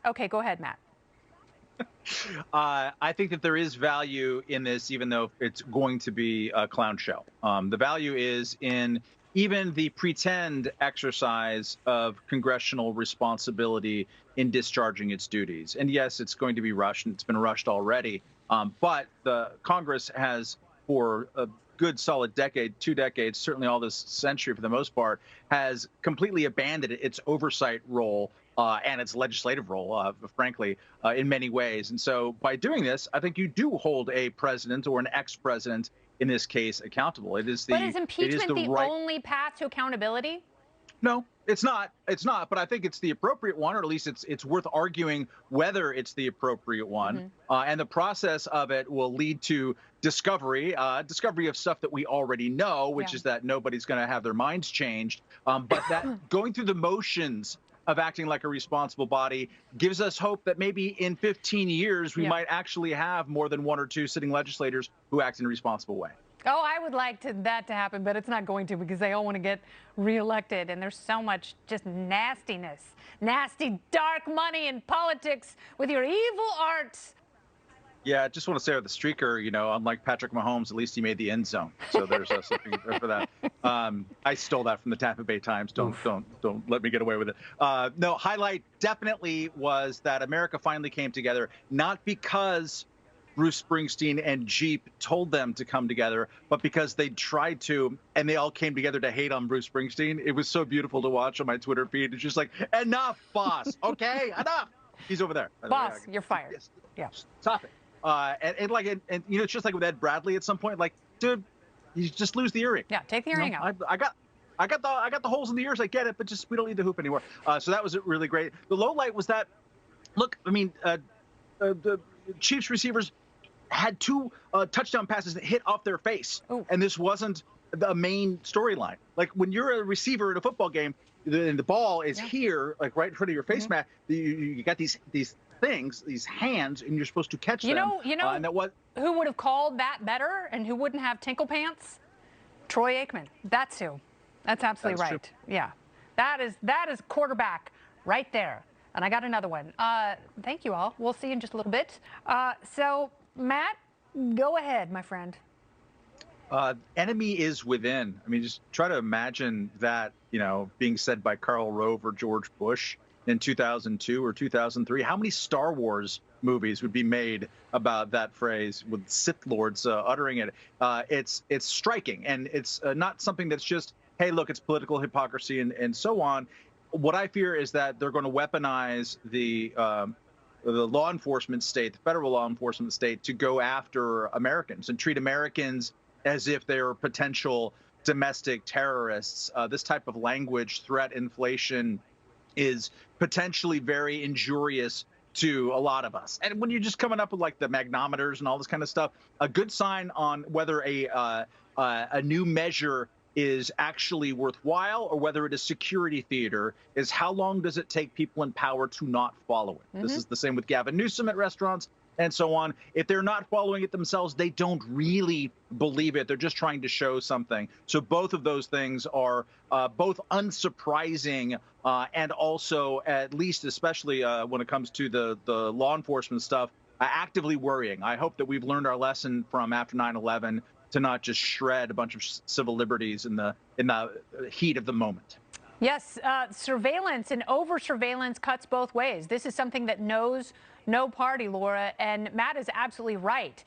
Okay, go ahead, Matt. I think that there is value in this, even though it's going to be a clown show. The value is in even the pretend exercise of congressional responsibility in discharging its duties. And yes, it's going to be rushed, and it's been rushed already. But the Congress has, for a good solid decade, 2 decades, certainly all this century for the most part, has completely abandoned its oversight role and its legislative role, frankly, in many ways. And so by doing this, I think you do hold a president or an ex-president, in this case, accountable. It is the, But is impeachment the right only path to accountability? No, it's not. It's not. But I think it's the appropriate one, or at least it's worth arguing whether it's the appropriate one. And the process of it will lead to discovery of stuff that we already know, which is that nobody's going to have their minds changed. But that going through the motions of acting like a responsible body gives us hope that maybe in 15 years we might actually have more than one or two sitting legislators who act in a responsible way. Oh, I would like that to happen, but it's not going to, because they all want to get reelected. And there's so much just nastiness, nasty, dark money in politics with your evil arts. Yeah, I just want to say with the streaker, you know, unlike Patrick Mahomes, at least he made the end zone. So there's something for that. I stole that from the Tampa Bay Times. Don't let me get away with it. No, highlight definitely was that America finally came together, not because Bruce Springsteen and Jeep told them to come together, but because they tried to, and they all came together to hate on Bruce Springsteen. It was so beautiful to watch on my Twitter feed. It's just like, enough, boss. Okay, enough. He's over there. Boss, you're fired. Yes. Yeah. Stop it. And you know, it's just like with Ed Bradley at some point, like, dude, you just lose the earring. Yeah, take the earring out. I got the holes in the ears. I get it, but just we don't need the hoop anymore. So that was really great. The low light was that, look, I mean, the Chiefs receivers had two touchdown passes that hit off their face. Ooh. And this wasn't the main storyline. Like when you're a receiver in a football game, the ball is here, like right in front of your face mat. You got these things, these hands, and you're supposed to catch them. You know, and that was, who would have called that better and who wouldn't have tinkle pants? Troy Aikman. That's who. That's absolutely right. True. Yeah, that is quarterback right there. And I got another one. Thank you all. We'll see you in just a little bit. So Matt, go ahead, my friend. Enemy is within. I mean, just try to imagine that, you know, being said by Karl Rove or George Bush in 2002 or 2003. How many Star Wars movies would be made about that phrase with Sith Lords uttering it? It's striking, and it's not something that's just, hey, look, it's political hypocrisy and so on. What I fear is that they're going to weaponize the law enforcement state, the federal law enforcement state, to go after Americans and treat Americans as if they're potential domestic terrorists. This type of language, threat, inflation, is potentially very injurious to a lot of us. And when you're just coming up with like the magnometers and all this kind of stuff, a good sign on whether a new measure is actually worthwhile or whether it is security theater is how long does it take people in power to not follow it. This is the same with Gavin Newsom at restaurants and so on. If they're not following it themselves, they don't really believe it. They're just trying to show something. So both of those things are both unsurprising and also, at least especially when it comes to the law enforcement stuff, actively worrying. I hope that we've learned our lesson from after 9/11 to not just shred a bunch of civil liberties in the heat of the moment. Yes, surveillance and over-surveillance cuts both ways. This is something that knows no party, Laura, and Matt is absolutely right.